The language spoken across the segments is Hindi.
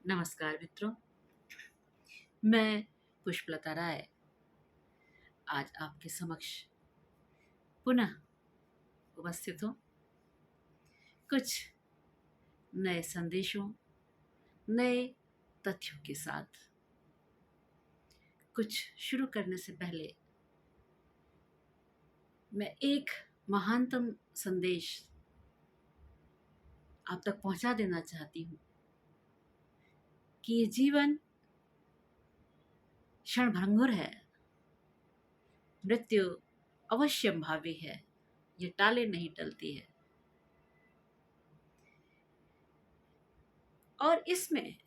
नमस्कार मित्रों, मैं पुष्पलता राय आज आपके समक्ष पुनः उपस्थित हूँ कुछ नए संदेशों, नए तथ्यों के साथ। कुछ शुरू करने से पहले मैं एक महानतम संदेश आप तक पहुंचा देना चाहती हूँ कि ये जीवन क्षणभंगुर है, मृत्यु अवश्यंभावी है, ये टाले नहीं टलती है। और इसमें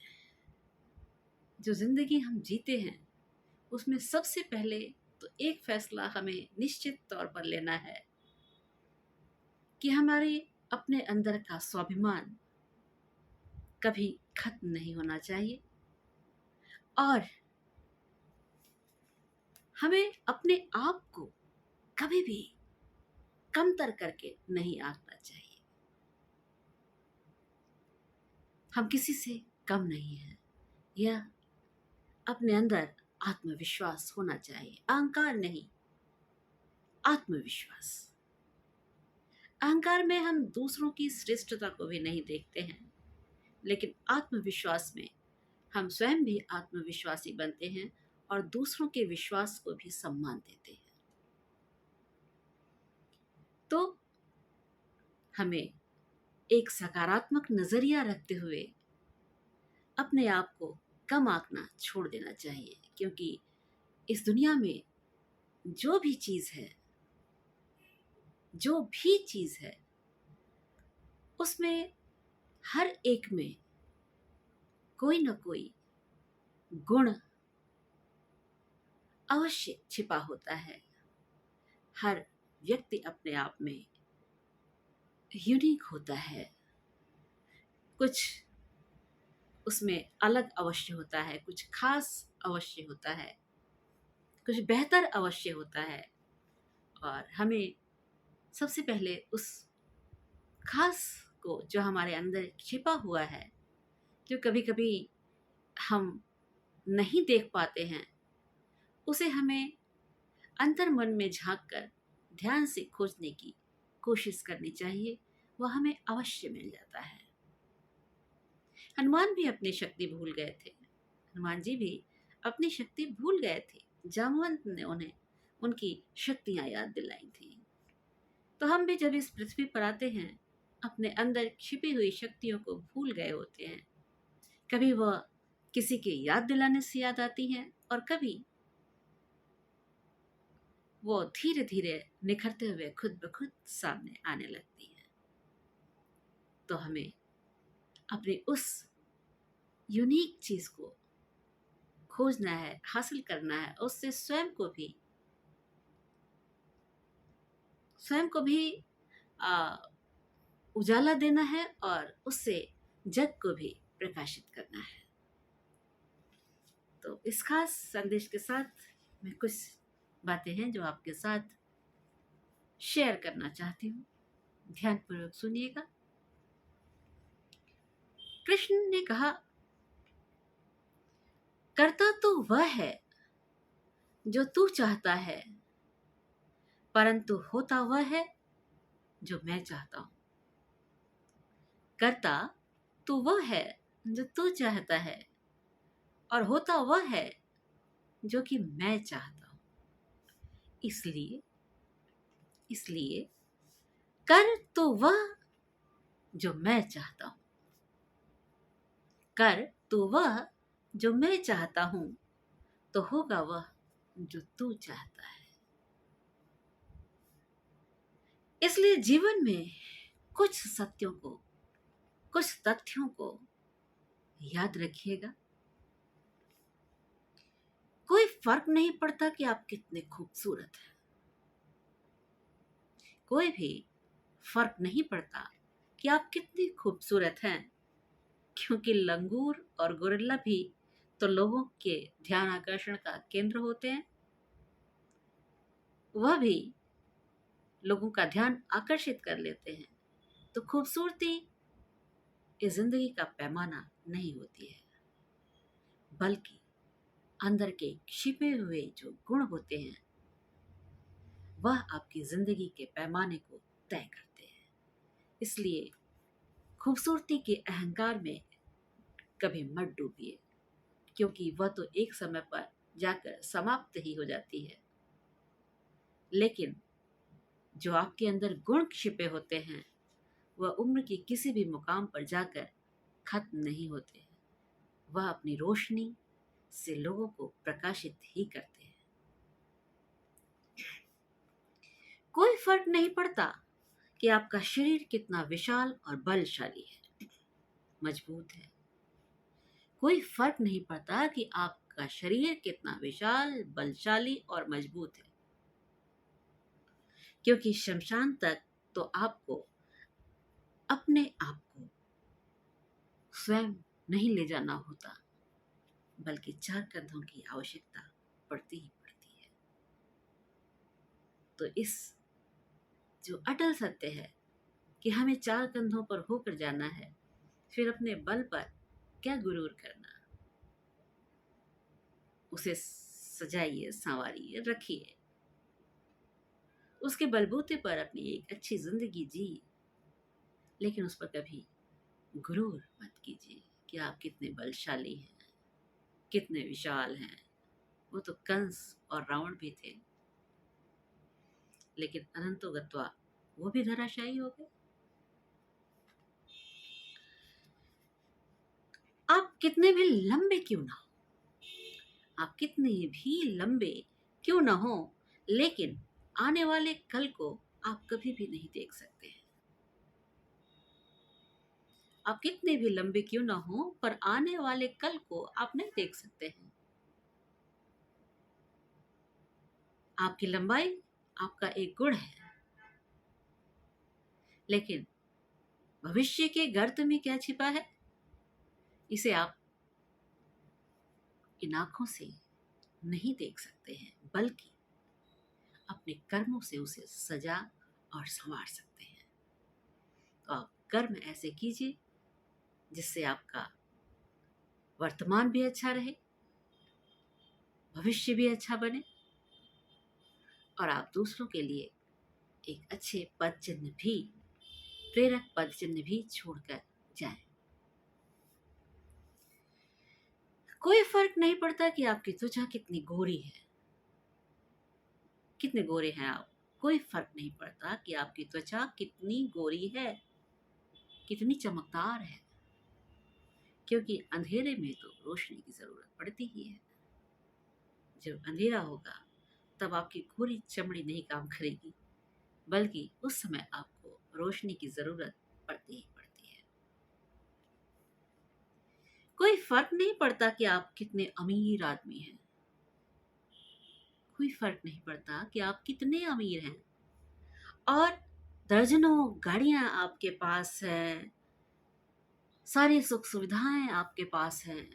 जो जिंदगी हम जीते हैं उसमें सबसे पहले तो एक फैसला हमें निश्चित तौर पर लेना है कि हमारे अपने अंदर का स्वाभिमान कभी खत्म नहीं होना चाहिए और हमें अपने आप को कभी भी कमतर करके नहीं आंकना चाहिए। हम किसी से कम नहीं हैं। यह अपने अंदर आत्मविश्वास होना चाहिए, अहंकार नहीं, आत्मविश्वास। अहंकार में हम दूसरों की श्रेष्ठता को भी नहीं देखते हैं, लेकिन आत्मविश्वास में हम स्वयं भी आत्मविश्वासी बनते हैं और दूसरों के विश्वास को भी सम्मान देते हैं। तो हमें एक सकारात्मक नजरिया रखते हुए अपने आप को कम आंकना छोड़ देना चाहिए, क्योंकि इस दुनिया में जो भी चीज है उसमें हर एक में कोई न कोई गुण अवश्य छिपा होता है। हर व्यक्ति अपने आप में यूनिक होता है, कुछ उसमें अलग अवश्य होता है, कुछ खास अवश्य होता है, कुछ बेहतर अवश्य होता है। और हमें सबसे पहले उस खास को जो हमारे अंदर छिपा हुआ है, जो कभी कभी हम नहीं देख पाते हैं, उसे हमें अंतर मन में झांक कर ध्यान से खोजने की कोशिश करनी चाहिए। वह हमें अवश्य मिल जाता है। हनुमान भी अपनी शक्ति भूल गए थे। हनुमान जी भी अपनी शक्ति भूल गए थे। जामवंत ने उन्हें उनकी शक्तियां याद दिलाई थी। तो हम भी जब इस पृथ्वी पर आते हैं, अपने अंदर छिपी हुई शक्तियों को भूल गए होते हैं। कभी वह किसी के याद दिलाने से याद आती हैं और कभी वो धीरे धीरे निखरते हुए खुद ब खुद सामने आने लगती है। तो हमें अपनी उस यूनिक चीज को खोजना है, हासिल करना है, उससे स्वयं को भी उजाला देना है और उससे जग को भी प्रकाशित करना है। तो इस खास संदेश के साथ मैं कुछ बातें हैं जो आपके साथ शेयर करना चाहती हूँ। ध्यानपूर्वक सुनिएगा। कृष्ण ने कहा, करता तो वह है जो तू चाहता है, परंतु होता वह है जो मैं चाहता हूं। करता तो वह है जो तू चाहता है और होता वह है जो कि मैं चाहता हूं। इसलिए कर तो वह जो मैं चाहता हूं। कर तो वह जो मैं चाहता हूं, तो होगा वह जो तू चाहता है। इसलिए जीवन में कुछ सत्यों को, कुछ तथ्यों को याद रखिएगा। कोई फर्क नहीं पड़ता कि आप कितने खूबसूरत हैं। कोई भी फर्क नहीं पड़ता कि आप कितनी खूबसूरत हैं, क्योंकि लंगूर और गोरिल्ला भी तो लोगों के ध्यान आकर्षण का केंद्र होते हैं। वह भी लोगों का ध्यान आकर्षित कर लेते हैं। तो खूबसूरती इस जिंदगी का पैमाना नहीं होती है। बल्कि अंदर के छिपे हुए जो गुण होते हैं वह आपकी जिंदगी के पैमाने को तय करते हैं। इसलिए खूबसूरती के अहंकार में कभी मत डूबिए, क्योंकि वह तो एक समय पर जाकर समाप्त ही हो जाती है। लेकिन जो आपके अंदर गुण छिपे होते हैं वह उम्र की किसी भी मुकाम पर जाकर खत्म नहीं होते। वह अपनी रोशनी से लोगों को प्रकाशित ही करते हैं। कोई फर्क नहीं पड़ता कि आपका शरीर कितना विशाल और बलशाली है, मजबूत है। कोई फर्क नहीं पड़ता कि आपका शरीर कितना विशाल, बलशाली और मजबूत है, क्योंकि शमशान तक तो आपको अपने आप को स्वयं नहीं ले जाना होता, बल्कि 4 कंधों की आवश्यकता पड़ती ही पड़ती है। तो इस जो अटल सत्य है कि हमें 4 कंधों पर होकर जाना है, फिर अपने बल पर क्या गुरूर करना। उसे सजाइए, संवारिए, रखिए। उसके बलबूते पर अपनी एक अच्छी जिंदगी जी, लेकिन उस पर कभी गुरूर मत कीजिए कि आप कितने बलशाली हैं, कितने विशाल हैं। वो तो कंस और रावण भी थे, लेकिन अनंतो गत्वा वो भी धराशायी हो गए। आप कितने भी लंबे क्यों ना हो, आप कितने भी लंबे क्यों ना हो, लेकिन आने वाले कल को आप कभी भी नहीं देख सकते हैं। आप कितने भी लंबे क्यों ना हो, पर आने वाले कल को आप नहीं देख सकते हैं। आपकी लंबाई आपका एक गुण है, लेकिन भविष्य के गर्त में क्या छिपा है, इसे आप इन आंखों से नहीं देख सकते हैं, बल्कि अपने कर्मों से उसे सजा और संवार सकते हैं। तो आप कर्म ऐसे कीजिए जिससे आपका वर्तमान भी अच्छा रहे, भविष्य भी अच्छा बने, और आप दूसरों के लिए एक अच्छे पद चिन्ह भी, प्रेरक पद चिन्ह भी छोड़कर जाएं। कोई फर्क नहीं पड़ता कि आपकी त्वचा कितनी गोरी है, कितने गोरे हैं आप। कोई फर्क नहीं पड़ता कि आपकी त्वचा कितनी गोरी है, कितनी चमकदार है, क्योंकि अंधेरे में तो रोशनी की जरूरत पड़ती ही है। जब अंधेरा होगा तब आपकी गोरी चमड़ी नहीं काम करेगी, बल्कि उस समय आपको रोशनी की जरूरत पड़ती ही पड़ती है। कोई फर्क नहीं पड़ता कि आप कितने अमीर आदमी हैं, कोई फर्क नहीं पड़ता कि आप कितने अमीर हैं और दर्जनों गाड़ियां आपके पास हैं, सारी सुख सुविधाएं आपके पास हैं।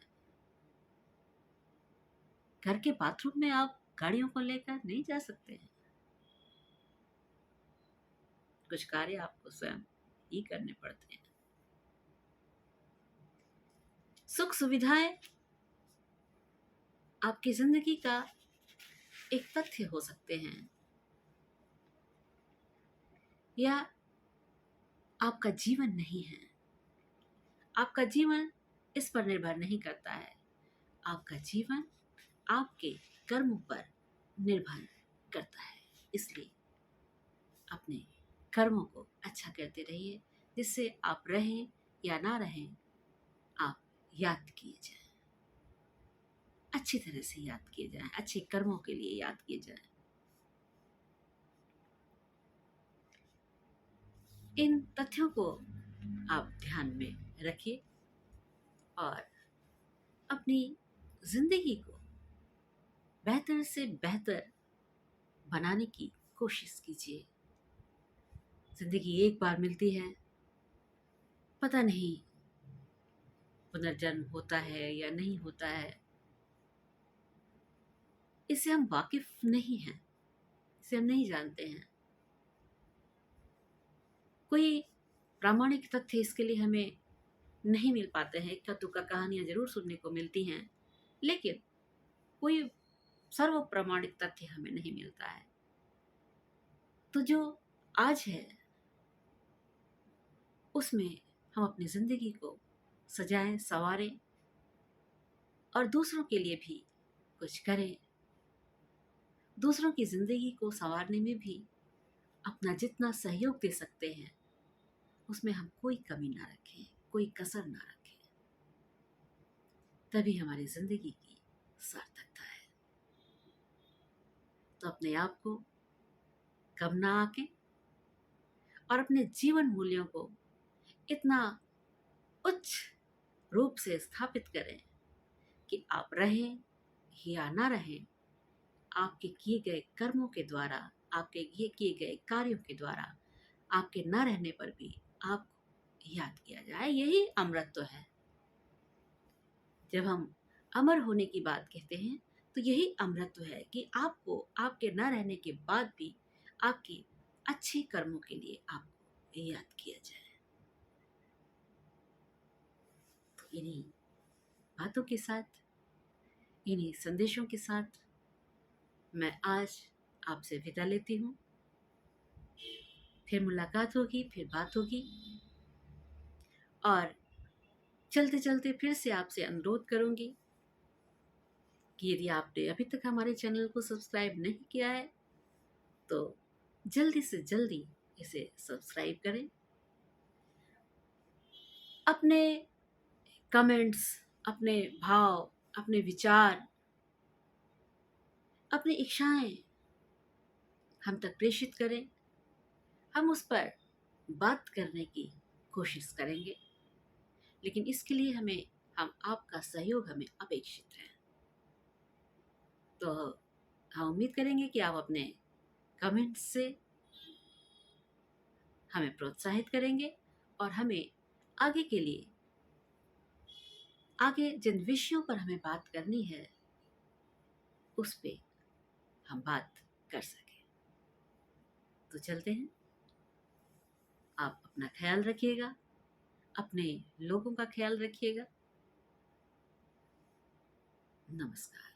घर के बाथरूम में आप गाड़ियों को लेकर नहीं जा सकते हैं। कुछ कार्य आपको स्वयं ही करने पड़ते हैं। सुख सुविधाएं आपकी जिंदगी का एक तथ्य हो सकते हैं, या आपका जीवन नहीं है। आपका जीवन इस पर निर्भर नहीं करता है। आपका जीवन आपके कर्मों पर निर्भर करता है। इसलिए अपने कर्मों को अच्छा करते रहिए, जिससे आप रहें या ना रहें, आप याद किए जाएं, अच्छी तरह से याद किए जाएं, अच्छे कर्मों के लिए याद किए जाएं। इन तथ्यों को आप ध्यान में रखिए और अपनी जिंदगी को बेहतर से बेहतर बनाने की कोशिश कीजिए। जिंदगी एक बार मिलती है, पता नहीं पुनर्जन्म होता है या नहीं होता है, इससे हम वाकिफ नहीं हैं, इसे हम नहीं जानते हैं। कोई प्रामाणिक तथ्य इसके लिए हमें नहीं मिल पाते हैं। इक्का दुक्का कहानियां जरूर सुनने को मिलती हैं, लेकिन कोई सर्व प्रामाणिक तथ्य हमें नहीं मिलता है। तो जो आज है उसमें हम अपनी ज़िंदगी को सजाएं, संवारें और दूसरों के लिए भी कुछ करें। दूसरों की ज़िंदगी को संवारने में भी अपना जितना सहयोग दे सकते हैं उसमें हम कोई कमी ना रखें, कोई कसर ना रखें। तभी हमारी ज़िंदगी की सार्थकता है। तो अपने आप को कम ना आंकें और अपने जीवन मूल्यों को इतना उच्च रूप से स्थापित करें कि आप रहें या ना रहें, आपके किए गए कर्मों के द्वारा, आपके किए गए कार्यों के द्वारा, आपके ना रहने पर भी आपको याद किया जाए। यही अमरत्व है। जब हम अमर होने की बात कहते हैं तो यही अमरत्व है कि आपको आपके ना रहने के बाद भी आपके अच्छे कर्मों के लिए आपको याद किया जाए। तो इन्हीं बातों के साथ, इन्हीं संदेशों के साथ मैं आज आपसे विदा लेती हूँ। फिर मुलाकात होगी, फिर बात होगी और चलते चलते फिर से आपसे अनुरोध करूँगी कि यदि आपने अभी तक हमारे चैनल को सब्सक्राइब नहीं किया है तो जल्दी से जल्दी इसे सब्सक्राइब करें। अपने कमेंट्स, अपने भाव, अपने विचार, अपनी इच्छाएं हम तक प्रेषित करें। हम उस पर बात करने की कोशिश करेंगे, लेकिन इसके लिए हम आपका सहयोग हमें अपेक्षित है। तो हम उम्मीद करेंगे कि आप अपने कमेंट्स से हमें प्रोत्साहित करेंगे और हमें आगे के लिए, आगे जिन विषयों पर हमें बात करनी है उस पे हम बात कर सकें। तो चलते हैं। आप अपना ख्याल रखिएगा, अपने लोगों का ख्याल रखिएगा। नमस्कार।